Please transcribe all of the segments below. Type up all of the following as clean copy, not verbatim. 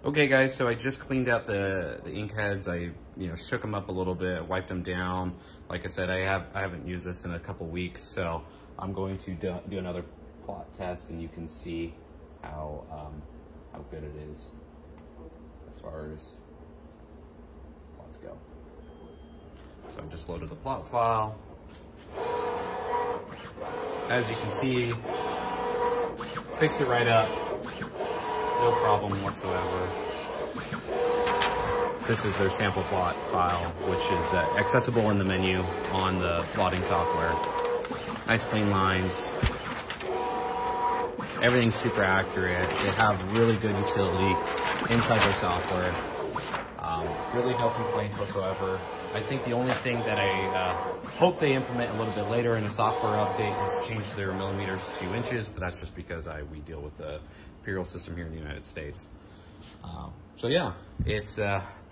Okay guys, so I just cleaned out the ink heads. I shook them up a little bit, wiped them down. Like I said, I haven't used this in a couple weeks, so I'm going to do another plot test, and you can see how good it is as far as plots go. So I just loaded the plot file. As you can see, fixed it right up. No problem whatsoever. This is their sample plot file, which is accessible in the menu on the plotting software. Nice clean lines. Everything's super accurate. They have really good utility inside their software. Really no complaints whatsoever. I think the only thing that I hope they implement a little bit later in the software update is change their millimeters to inches, but that's just because we deal with the imperial system here in the United States. So yeah, it's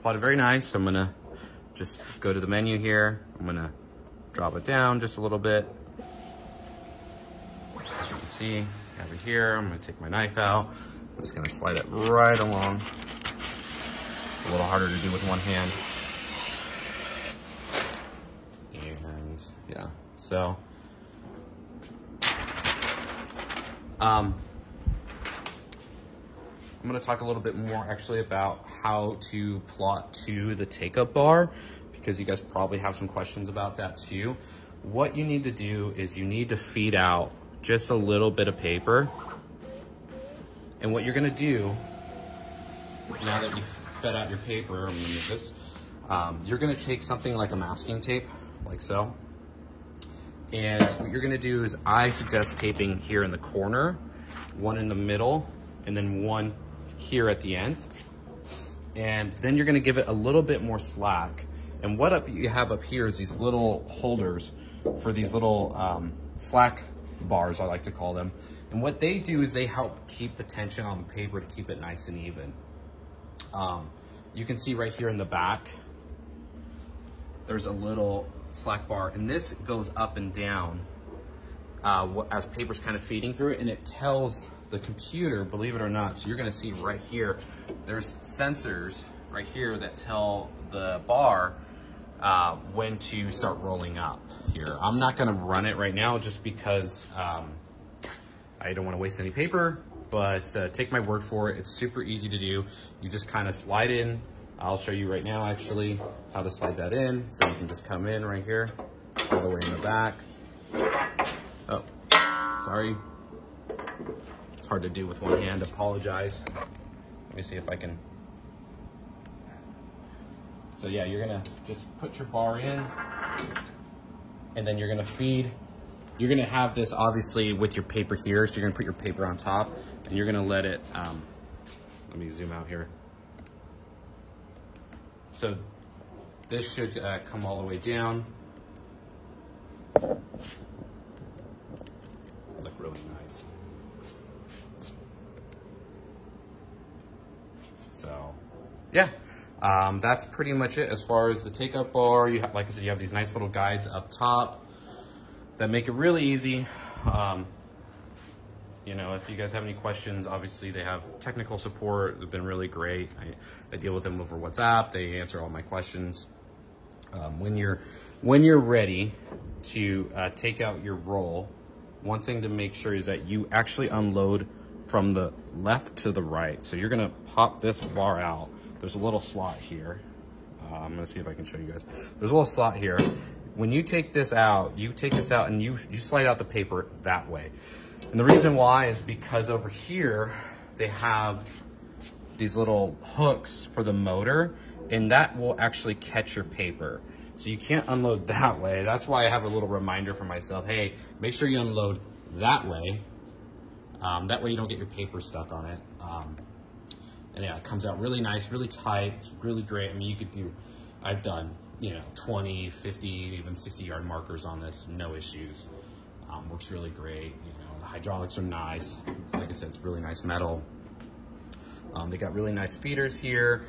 plotted very nice. I'm gonna just go to the menu here. I'm gonna drop it down just a little bit. As you can see, over here, I'm gonna take my knife out. I'm just gonna slide it right along. It's a little harder to do with one hand. And yeah, so I'm going to talk a little bit more actually about how to plot to the take-up bar, because you guys probably have some questions about that too. What you need to do is you need to feed out just a little bit of paper. And what you're going to do, now that you've fed out your paper, I'm going to move this, you're going to take something like a masking tape, like so. And what you're going to do is, I suggest taping here in the corner, one in the middle, and then one here at the end. And then you're going to give it a little bit more slack. And what you have up here is these little holders for these little slack bars, I like to call them. And what they do is they help keep the tension on the paper to keep it nice and even. You can see right here in the back, there's a little slack bar, and this goes up and down as paper's kind of feeding through it, and it tells the computer, believe it or not. So you're going to see right here, there's sensors right here that tell the bar when to start rolling up here. I'm not going to run it right now just because I don't want to waste any paper, but take my word for it. It's super easy to do. You just kind of slide in. I'll show you right now actually how to slide that in. So you can just come in right here, all the way in the back. Oh, sorry. It's hard to do with one hand, apologize. Let me see if I can. So yeah, you're gonna just put your bar in, and then you're gonna feed. You're gonna have this obviously with your paper here, so you're gonna put your paper on top, and you're gonna let it, let me zoom out here. So this should come all the way down. Look really nice. So yeah, that's pretty much it as far as the take-up bar. You have, like I said, you have these nice little guides up top that make it really easy. You know, if you guys have any questions, obviously they have technical support. They've been really great. I deal with them over WhatsApp. They answer all my questions. When you're ready to take out your roll, one thing to make sure is that you actually unload from the left to the right. So you're gonna pop this bar out. There's a little slot here. I'm gonna see if I can show you guys. There's a little slot here. When you take this out, and you slide out the paper that way. And the reason why is because over here, they have these little hooks for the motor, and that will actually catch your paper. So you can't unload that way. That's why I have a little reminder for myself. Hey, make sure you unload that way. That way you don't get your paper stuck on it. And yeah, it comes out really nice, really tight. It's really great. I mean, you could do, I've done, 20, 50, even 60-yard markers on this, no issues. Works really great. The hydraulics are nice. Like I said, it's really nice metal. They got really nice feeders here.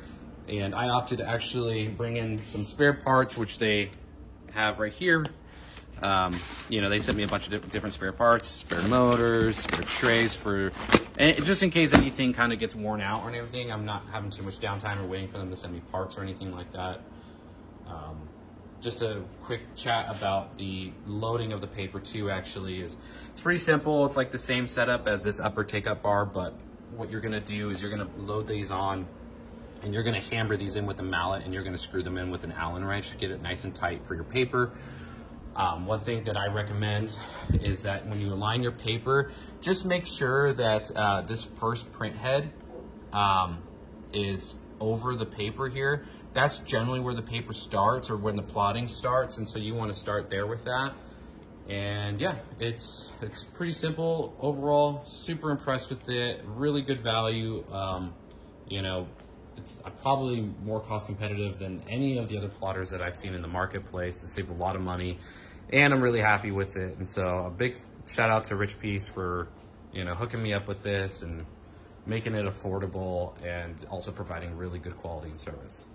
And I opted to actually bring in some spare parts, which they have right here You know, they sent me a bunch of different spare parts, spare motors, spare trays and just in case anything kind of gets worn out or anything, I'm not having too much downtime or waiting for them to send me parts or anything like that. Just a quick chat about the loading of the paper too, actually, it's pretty simple. It's like the same setup as this upper take-up bar, but what you're gonna do is you're gonna load these on and you're gonna hammer these in with a mallet and you're gonna screw them in with an Allen wrench to get it nice and tight for your paper. One thing that I recommend is that when you align your paper, just make sure that this first print head is over the paper here. That's generally where the paper starts or when the plotting starts, and so you want to start there with that. And yeah, it's pretty simple overall. Super impressed with it. Really good value. You know, it's probably more cost competitive than any of the other plotters that I've seen in the marketplace. It saved a lot of money, and I'm really happy with it. And so a big shout out to Richpeace for, you know, hooking me up with this and making it affordable and also providing really good quality and service.